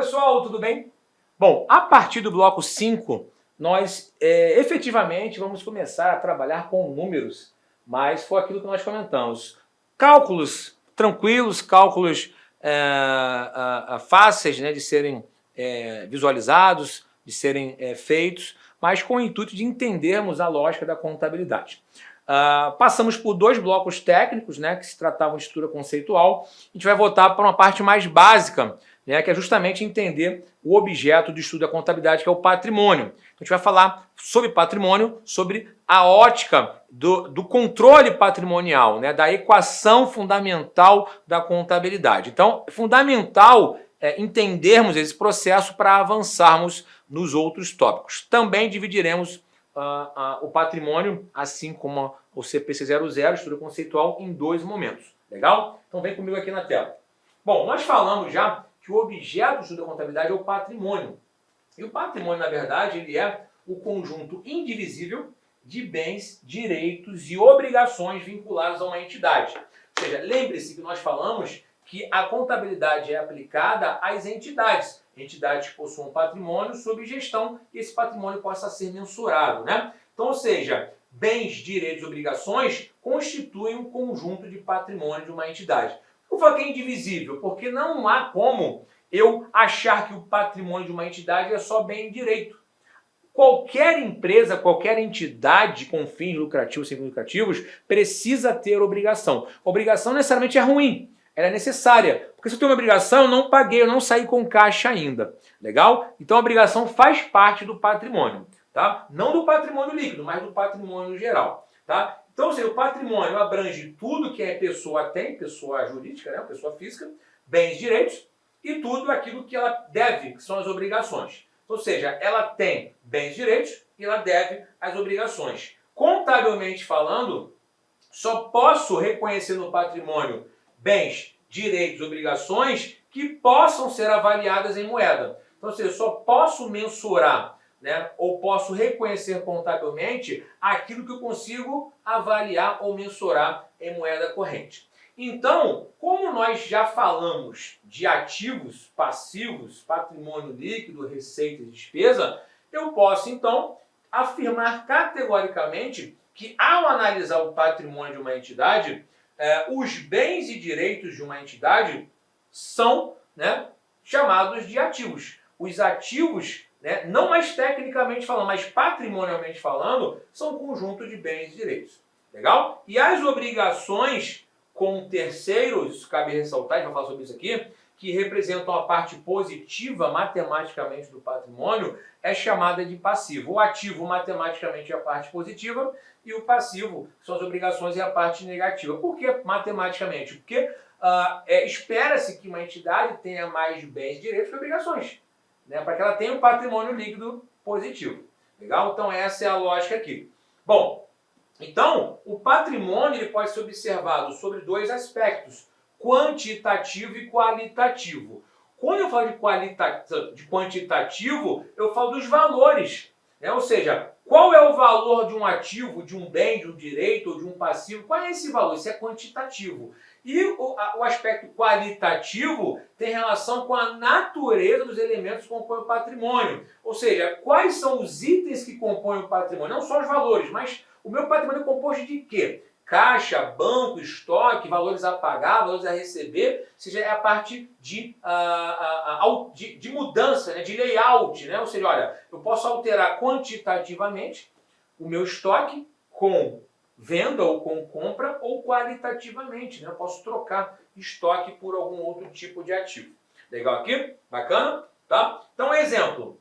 pessoal, tudo bem? Bom, a partir do bloco 5, nós efetivamente vamos começar a trabalhar com números, mas foi aquilo que nós comentamos. Cálculos tranquilos, cálculos fáceis, né, de serem visualizados, de serem feitos, mas com o intuito de entendermos a lógica da contabilidade. Passamos por 2 blocos técnicos, né, que se tratavam de estrutura conceitual. A gente vai voltar para uma parte mais básica, né, que é justamente entender o objeto de estudo da contabilidade, que é o patrimônio. Então, a gente vai falar sobre patrimônio, sobre a ótica do controle patrimonial, né, da equação fundamental da contabilidade. Então, é fundamental entendermos esse processo para avançarmos nos outros tópicos. Também dividiremos o patrimônio, assim como o CPC 00, estrutura conceitual, em 2 momentos. Legal? Então vem comigo aqui na tela. Bom, nós falamos já que o objeto do estudo da contabilidade é o patrimônio. E o patrimônio, na verdade, ele é o conjunto indivisível de bens, direitos e obrigações vinculados a uma entidade. Ou seja, lembre-se que nós falamos que a contabilidade é aplicada às entidades. Entidades que possuam patrimônio sob gestão e esse patrimônio possa ser mensurado, né? Então, ou seja, bens, direitos e obrigações constituem um conjunto de patrimônio de uma entidade. Eu falo que é indivisível, porque não há como eu achar que o patrimônio de uma entidade é só bem e direito. Qualquer empresa, qualquer entidade com fins lucrativos, sem fins lucrativos, precisa ter obrigação. Obrigação necessariamente é ruim. Ela é necessária, porque se eu tenho uma obrigação, eu não paguei, eu não saí com caixa ainda, legal? Então a obrigação faz parte do patrimônio, tá? Não do patrimônio líquido, mas do patrimônio geral, tá? Então, ou seja, o patrimônio abrange tudo que a pessoa tem, pessoa jurídica, né, pessoa física, bens, direitos, e tudo aquilo que ela deve, que são as obrigações. Ou seja, ela tem bens, direitos e ela deve as obrigações. Contabilmente falando, só posso reconhecer no patrimônio bens, direitos, obrigações que possam ser avaliadas em moeda. Então, ou seja, eu só posso mensurar, né, ou posso reconhecer contabilmente aquilo que eu consigo avaliar ou mensurar em moeda corrente. Então, como nós já falamos de ativos, passivos, patrimônio líquido, receita e despesa, eu posso, então, afirmar categoricamente que, ao analisar o patrimônio de uma entidade, os bens e direitos de uma entidade são, né, chamados de ativos. Os ativos, né, não mais tecnicamente falando, mas patrimonialmente falando, são um conjunto de bens e direitos. Legal? E as obrigações com terceiros, cabe ressaltar, a gente vai falar sobre isso aqui, que representam a parte positiva matematicamente do patrimônio, é chamada de passivo. O ativo matematicamente é a parte positiva e o passivo, que são as obrigações, é a parte negativa. Por que matematicamente? Porque espera-se que uma entidade tenha mais bens, direitos que obrigações, né, para que ela tenha um patrimônio líquido positivo. Legal? Então essa é a lógica aqui. Bom, então o patrimônio ele pode ser observado sobre 2 aspectos, quantitativo e qualitativo. Quando eu falo de quantitativo, eu falo dos valores, né? Ou seja, qual é o valor de um ativo, de um bem, de um direito ou de um passivo? Qual é esse valor? Isso é quantitativo. E o aspecto qualitativo tem relação com a natureza dos elementos que compõem o patrimônio. Ou seja, quais são os itens que compõem o patrimônio? Não só os valores, mas o meu patrimônio é composto de quê? Caixa, banco, estoque, valores a pagar, valores a receber, ou seja, é a parte de mudança, né, de layout, né? Ou seja, olha, eu posso alterar quantitativamente o meu estoque com venda ou com compra ou qualitativamente, né? Eu posso trocar estoque por algum outro tipo de ativo. Legal aqui? Bacana? Tá? Então, exemplo,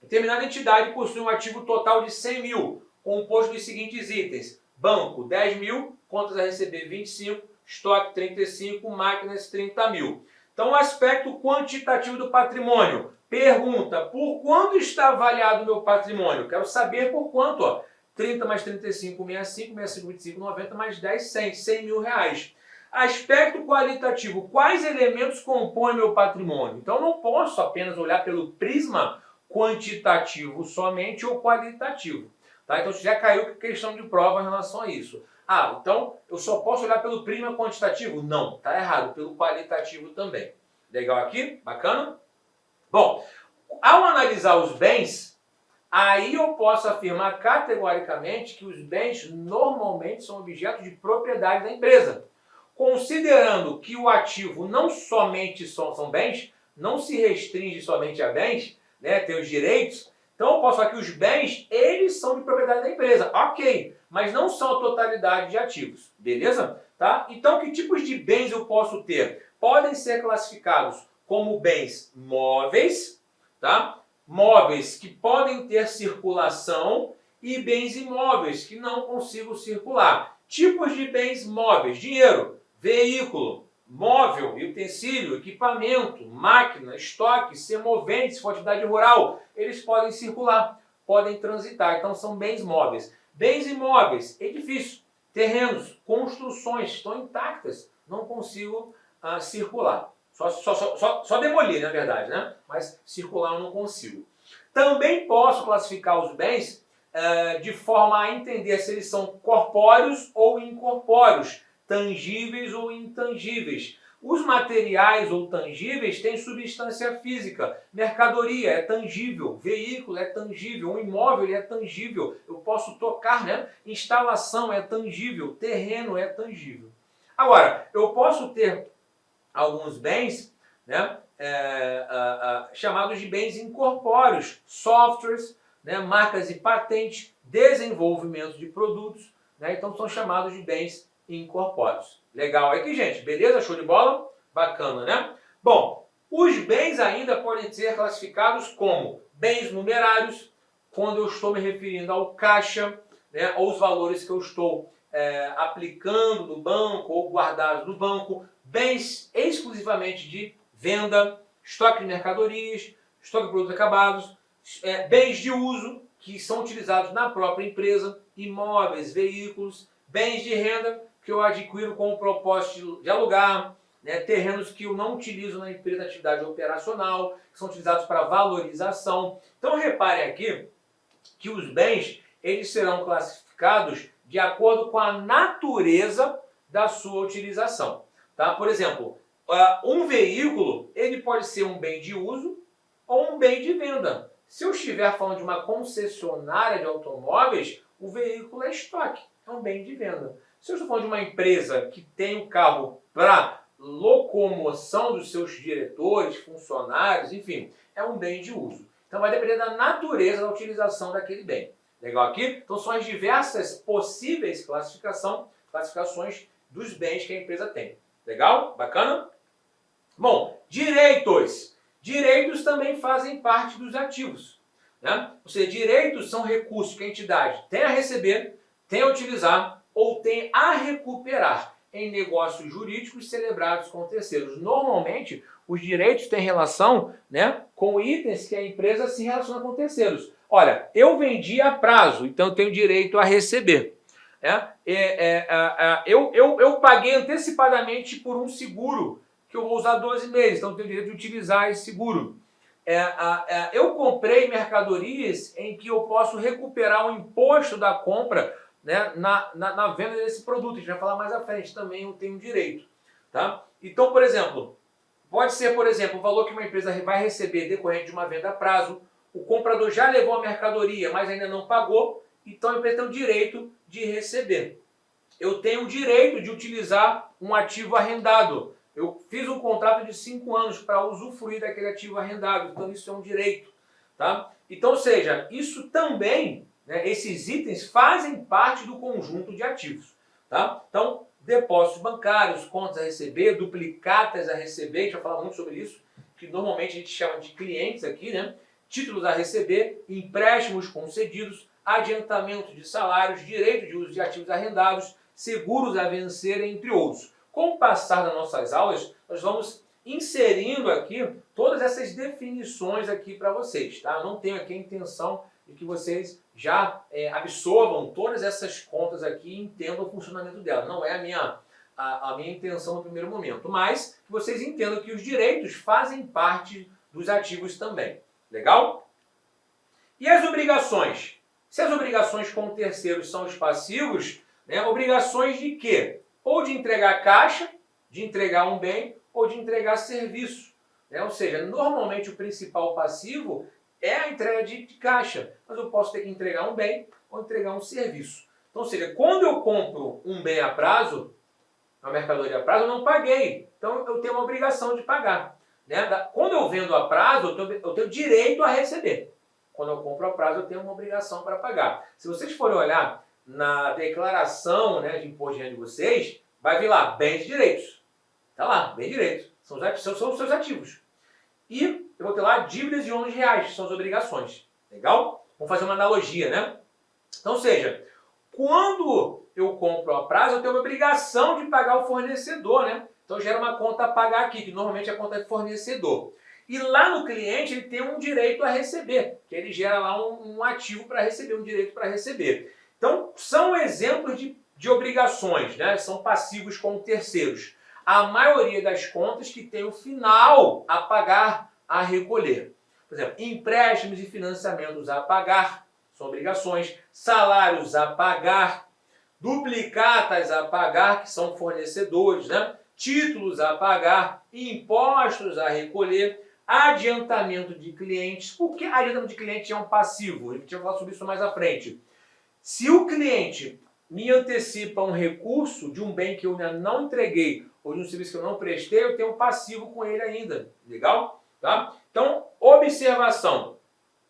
determinada entidade possui um ativo total de 100 mil, composto dos seguintes itens: banco, 10 mil, contas a receber, 25, estoque, 35, máquinas, 30 mil. Então, o aspecto quantitativo do patrimônio. Pergunta, por quanto está avaliado o meu patrimônio? Quero saber por quanto. Ó. 30 mais 35, 65, 65, 25, 90, mais 10, 100, 100 mil reais. Aspecto qualitativo, quais elementos compõem meu patrimônio? Então, eu não posso apenas olhar pelo prisma quantitativo somente ou qualitativo. Tá? Então, já caiu questão de prova em relação a isso. Então eu só posso olhar pelo prisma quantitativo? Não, tá errado, pelo qualitativo também. Legal aqui? Bacana? Bom, ao analisar os bens, aí eu posso afirmar categoricamente que os bens normalmente são objetos de propriedade da empresa. Considerando que o ativo não somente são bens, não se restringe somente a bens, né, tem os direitos, então eu posso falar que os bens, eles são de propriedade da empresa, ok, mas não são a totalidade de ativos, beleza? Tá? Então que tipos de bens eu posso ter? Podem ser classificados como bens móveis, tá? Móveis que podem ter circulação e bens imóveis que não consigam circular. Tipos de bens móveis: dinheiro, veículo, móvel, utensílio, equipamento, máquina, estoque, semoventes, for atividade rural. Eles podem circular, podem transitar. Então são bens móveis. Bens imóveis: edifícios, terrenos, construções estão intactas, não consigo circular. Só demolir, na verdade, né? Mas circular eu não consigo. Também posso classificar os bens de forma a entender se eles são corpóreos ou incorpóreos, tangíveis ou intangíveis. Os materiais ou tangíveis têm substância física. Mercadoria é tangível, veículo é tangível, um imóvel é tangível. Eu posso tocar, né? Instalação é tangível, terreno é tangível. Agora, eu posso ter alguns bens, né, chamados de bens incorpóreos, softwares, né, marcas e patentes, desenvolvimento de produtos, né, então são chamados de bens incorpóreos. Legal aqui, gente? Beleza? Show de bola? Bacana, né? Bom, os bens ainda podem ser classificados como bens numerários, quando eu estou me referindo ao caixa, né, ou os valores que eu estou aplicando no banco ou guardados no banco, bens exclusivamente de venda, estoque de mercadorias, estoque de produtos acabados, bens de uso que são utilizados na própria empresa, imóveis, veículos, bens de renda que eu adquiro com o propósito de alugar, né, terrenos que eu não utilizo na empresa na atividade operacional, que são utilizados para valorização. Então reparem aqui que os bens eles serão classificados de acordo com a natureza da sua utilização. Tá? Por exemplo, um veículo ele pode ser um bem de uso ou um bem de venda. Se eu estiver falando de uma concessionária de automóveis, o veículo é estoque, é um bem de venda. Se eu estou falando de uma empresa que tem o carro para locomoção dos seus diretores, funcionários, enfim, é um bem de uso. Então vai depender da natureza da utilização daquele bem. Legal aqui? Então são as diversas possíveis classificações dos bens que a empresa tem. Legal? Bacana? Bom, direitos. Direitos também fazem parte dos ativos. Né? Ou seja, direitos são recursos que a entidade tem a receber, tem a utilizar ou tem a recuperar em negócios jurídicos celebrados com terceiros. Normalmente, os direitos têm relação, né, com itens que a empresa se relaciona com terceiros. Olha, eu vendi a prazo, então eu tenho direito a receber. Eu paguei antecipadamente por um seguro que eu vou usar 12 meses, então eu tenho direito de utilizar esse seguro. Eu comprei mercadorias em que eu posso recuperar o imposto da compra, né, na venda desse produto. A gente vai falar mais à frente, também eu tenho direito. Tá? Então, por exemplo, pode ser, por exemplo, o valor que uma empresa vai receber decorrente de uma venda a prazo, o comprador já levou a mercadoria, mas ainda não pagou, então a empresa tem o direito de receber. Eu tenho o direito de utilizar um ativo arrendado. Eu fiz um contrato de 5 anos para usufruir daquele ativo arrendado, então isso é um direito. Tá? Então, ou seja, isso também, né, esses itens fazem parte do conjunto de ativos. Tá? Então, depósitos bancários, contas a receber, duplicatas a receber, a gente vai falar muito sobre isso, que normalmente a gente chama de clientes aqui, né? Títulos a receber, empréstimos concedidos, adiantamento de salários, direito de uso de ativos arrendados, seguros a vencer, entre outros. Com o passar das nossas aulas, nós vamos inserindo aqui todas essas definições aqui para vocês. Tá? Eu não tenho aqui a intenção de que vocês já absorvam todas essas contas aqui e entendam o funcionamento delas. Não é a minha intenção no primeiro momento, mas que vocês entendam que os direitos fazem parte dos ativos também. Legal? E as obrigações? Se as obrigações com terceiros são os passivos, né, obrigações de quê? Ou de entregar caixa, de entregar um bem, ou de entregar serviço. né? Ou seja, normalmente o principal passivo é a entrega de caixa, mas eu posso ter que entregar um bem ou entregar um serviço. Então, ou seja, quando eu compro um bem a prazo, uma mercadoria a prazo, eu não paguei. Então, eu tenho uma obrigação de pagar, né? Quando eu vendo a prazo, eu tenho direito a receber. Quando eu compro a prazo, eu tenho uma obrigação para pagar. Se vocês forem olhar na declaração, né, de imposto de renda de vocês, vai vir lá, bens e direitos. Está lá, bens e direitos. São os seus ativos. E eu vou ter lá dívidas de R$11, que são as obrigações. Legal? Vamos fazer uma analogia, né? Então, ou seja, quando eu compro a prazo, eu tenho uma obrigação de pagar o fornecedor, né? Então gera uma conta a pagar aqui, que normalmente é a conta de fornecedor. E lá no cliente ele tem um direito a receber, que ele gera lá um ativo para receber, um direito para receber. Então são exemplos de obrigações, né? São passivos com terceiros. A maioria das contas que tem o final a pagar, a recolher. Por exemplo, empréstimos e financiamentos a pagar, são obrigações, salários a pagar, duplicatas a pagar, que são fornecedores, né? Títulos a pagar, impostos a recolher, adiantamento de clientes. Por que adiantamento de cliente é um passivo? A gente vai falar sobre isso mais à frente. Se o cliente me antecipa um recurso de um bem que eu ainda não entreguei ou de um serviço que eu não prestei, eu tenho um passivo com ele ainda. Legal? Tá? Então, observação.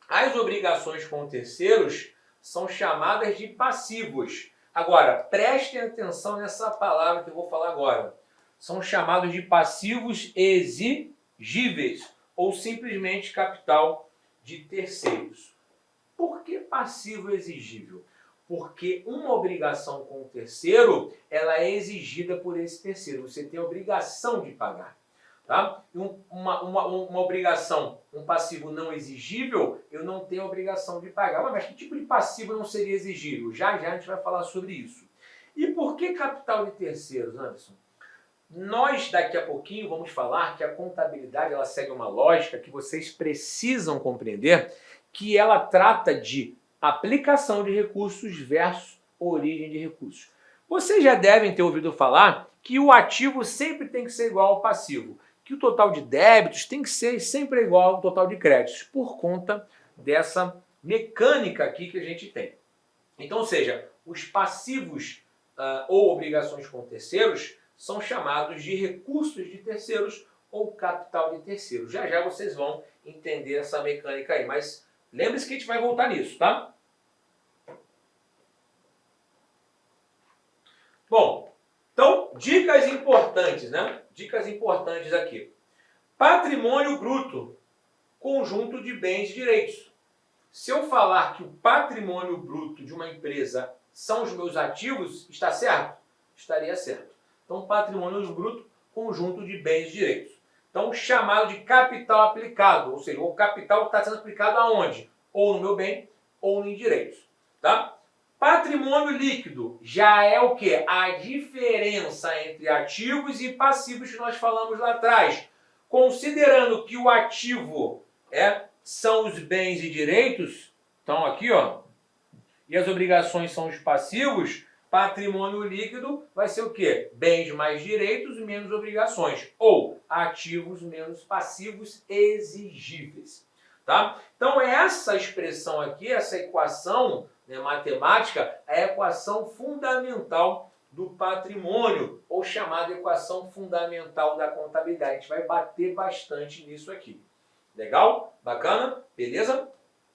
As obrigações com terceiros são chamadas de passivos. Agora, prestem atenção nessa palavra que eu vou falar agora. São chamados de passivos exigíveis ou simplesmente capital de terceiros. Por que passivo exigível? Porque uma obrigação com o terceiro, ela é exigida por esse terceiro. Você tem a obrigação de pagar. Tá? Uma obrigação, um passivo não exigível, eu não tenho a obrigação de pagar. Mas que tipo de passivo não seria exigível? Já já a gente vai falar sobre isso. E por que capital de terceiros, Anderson? Nós daqui a pouquinho vamos falar que a contabilidade ela segue uma lógica que vocês precisam compreender, que ela trata de aplicação de recursos versus origem de recursos. Vocês já devem ter ouvido falar que o ativo sempre tem que ser igual ao passivo, que o total de débitos tem que ser sempre igual ao total de créditos, por conta dessa mecânica aqui que a gente tem. Então, ou seja, os passivos ou obrigações com terceiros são chamados de recursos de terceiros ou capital de terceiros. Já já vocês vão entender essa mecânica aí, mas lembre-se que a gente vai voltar nisso, tá? Bom, então, dicas importantes, né? Dicas importantes aqui. Patrimônio bruto, conjunto de bens e direitos. Se eu falar que o patrimônio bruto de uma empresa são os meus ativos, está certo? Estaria certo. Então, patrimônio bruto, conjunto de bens e direitos. Então, chamado de capital aplicado, ou seja, o capital está sendo aplicado aonde? Ou no meu bem, ou em direitos. Tá? Patrimônio líquido já é o quê? A diferença entre ativos e passivos que nós falamos lá atrás. Considerando que o ativo são os bens e direitos, então aqui, ó, e as obrigações são os passivos, patrimônio líquido vai ser o quê? Bens mais direitos menos obrigações, ou ativos menos passivos exigíveis. Tá? Então essa expressão aqui, essa equação, né, matemática, é a equação fundamental do patrimônio, ou chamada equação fundamental da contabilidade. A gente vai bater bastante nisso aqui. Legal? Bacana? Beleza?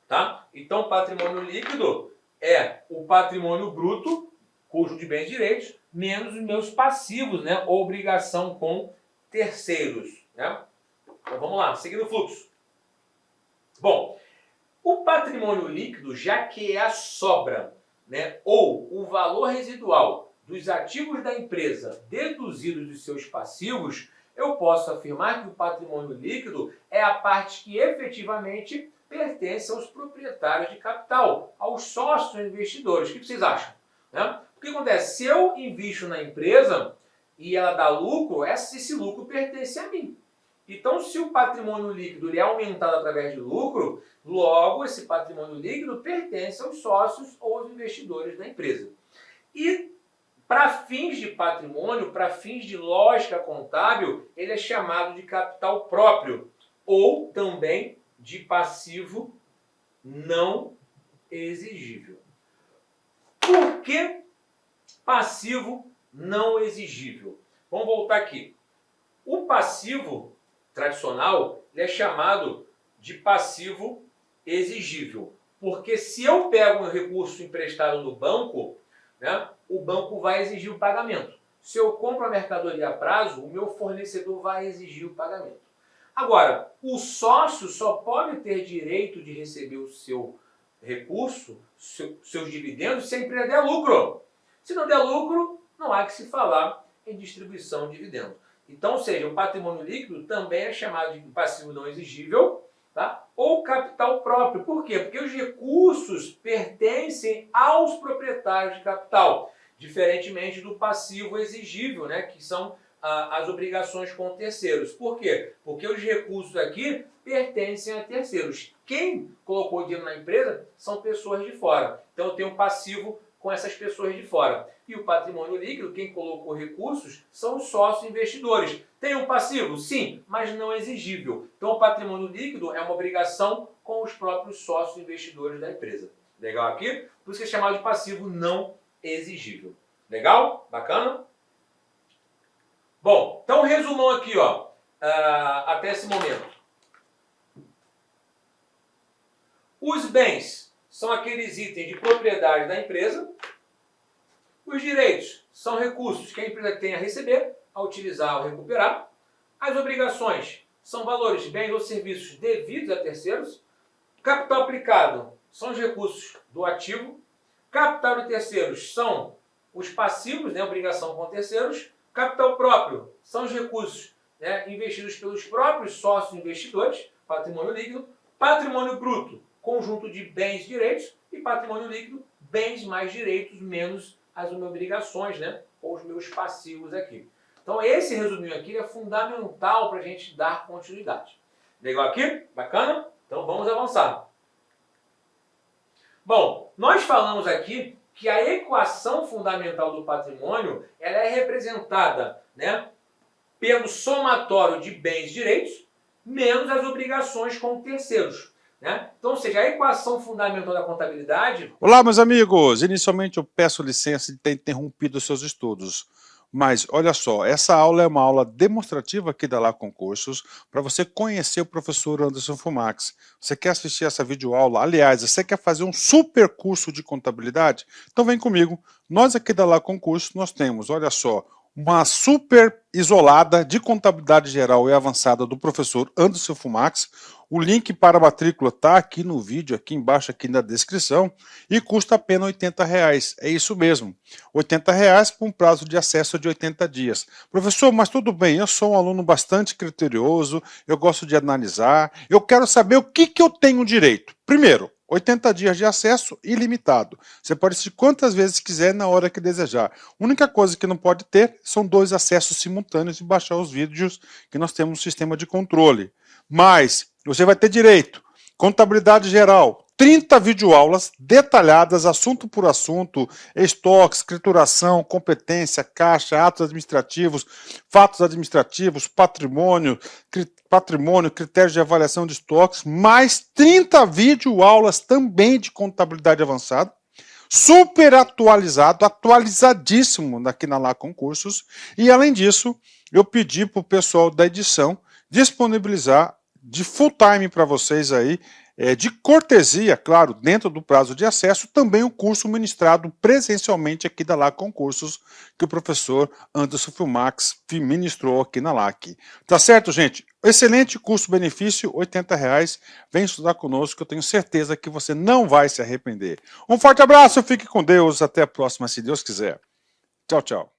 Tá? Então patrimônio líquido é o patrimônio bruto, conjunto de bens e direitos, menos os meus passivos, né? Obrigação com terceiros. Né? Então vamos lá, seguindo o fluxo. Bom, o patrimônio líquido, já que é a sobra, né, ou o valor residual dos ativos da empresa deduzidos dos seus passivos, eu posso afirmar que o patrimônio líquido é a parte que efetivamente pertence aos proprietários de capital, aos sócios investidores. O que vocês acham? Né? O que acontece? Se eu invisto na empresa e ela dá lucro, esse lucro pertence a mim. Então, se o patrimônio líquido ele é aumentado através de lucro, logo esse patrimônio líquido pertence aos sócios ou aos investidores da empresa. E para fins de patrimônio, para fins de lógica contábil, ele é chamado de capital próprio, ou também de passivo não exigível. Por que passivo não exigível? Vamos voltar aqui. O passivo tradicional ele é chamado de passivo exigível, porque se eu pego um recurso emprestado no banco, né, o banco vai exigir o pagamento. Se eu compro a mercadoria a prazo, o meu fornecedor vai exigir o pagamento. Agora, o sócio só pode ter direito de receber o seu recurso, seus dividendos, se a empresa der lucro. Se não der lucro, não há que se falar em distribuição de dividendos. Então, ou seja, o patrimônio líquido também é chamado de passivo não exigível, tá? Ou capital próprio. Por quê? Porque os recursos pertencem aos proprietários de capital, diferentemente do passivo exigível, né? Que são as obrigações com terceiros. Por quê? Porque os recursos aqui pertencem a terceiros. Quem colocou dinheiro na empresa são pessoas de fora. Então eu tenho um passivo com essas pessoas de fora. E o patrimônio líquido, quem colocou recursos, são os sócios investidores. Tem um passivo? Sim, mas não exigível. Então o patrimônio líquido é uma obrigação com os próprios sócios investidores da empresa. Legal aqui? Por isso que é chamado de passivo não exigível. Legal? Bacana? Bom, então resumão aqui, ó, até esse momento. Os bens são aqueles itens de propriedade da empresa. Os direitos são recursos que a empresa tem a receber, a utilizar ou recuperar. As obrigações são valores de bens ou serviços devidos a terceiros. Capital aplicado são os recursos do ativo. Capital de terceiros são os passivos, né, obrigação com terceiros. Capital próprio são os recursos, né, investidos pelos próprios sócios investidores, patrimônio líquido. Patrimônio bruto, conjunto de bens e direitos. E patrimônio líquido, bens mais direitos menos as minhas obrigações, né, ou os meus passivos aqui. Então esse resuminho aqui é fundamental para a gente dar continuidade. Legal aqui? Bacana? Então vamos avançar. Bom, nós falamos aqui que a equação fundamental do patrimônio ela é representada, né, pelo somatório de bens e direitos menos as obrigações com terceiros. Né? Então, ou seja, a equação fundamental da contabilidade... Olá, meus amigos! Inicialmente eu peço licença de ter interrompido os seus estudos. Mas, olha só, essa aula é uma aula demonstrativa aqui da Lá Concursos para você conhecer o professor Anderson Fumax. Você quer assistir essa videoaula? Aliás, você quer fazer um super curso de contabilidade? Então vem comigo. Nós aqui da Lá Concursos, nós temos, olha só, uma super isolada de contabilidade geral e avançada do professor Anderson Fumax. O link para a matrícula está aqui no vídeo, aqui embaixo, aqui na descrição, e custa apenas R$80. É isso mesmo, R$80 por um prazo de acesso de 80 dias. Professor, mas tudo bem, eu sou um aluno bastante criterioso, eu gosto de analisar, eu quero saber o que eu tenho direito. Primeiro, 80 dias de acesso ilimitado. Você pode assistir quantas vezes quiser na hora que desejar. A única coisa que não pode ter são 2 acessos simultâneos e baixar os vídeos que nós temos no sistema de controle. Mas você vai ter direito, contabilidade geral, 30 videoaulas detalhadas, assunto por assunto, estoque, escrituração, competência, caixa, atos administrativos, fatos administrativos, patrimônio, critérios de avaliação de estoques, mais 30 videoaulas também de contabilidade avançada, super atualizado, atualizadíssimo aqui na Lá Concursos, e além disso, eu pedi para o pessoal da edição disponibilizar de full time para vocês aí, de cortesia, claro, dentro do prazo de acesso, também o curso ministrado presencialmente aqui da Lá Concursos, que o professor Anderson Fumax ministrou aqui na LAC. Tá certo, gente? Excelente custo-benefício, R$80. Vem estudar conosco, que eu tenho certeza que você não vai se arrepender. Um forte abraço, fique com Deus, até a próxima, se Deus quiser. Tchau, tchau.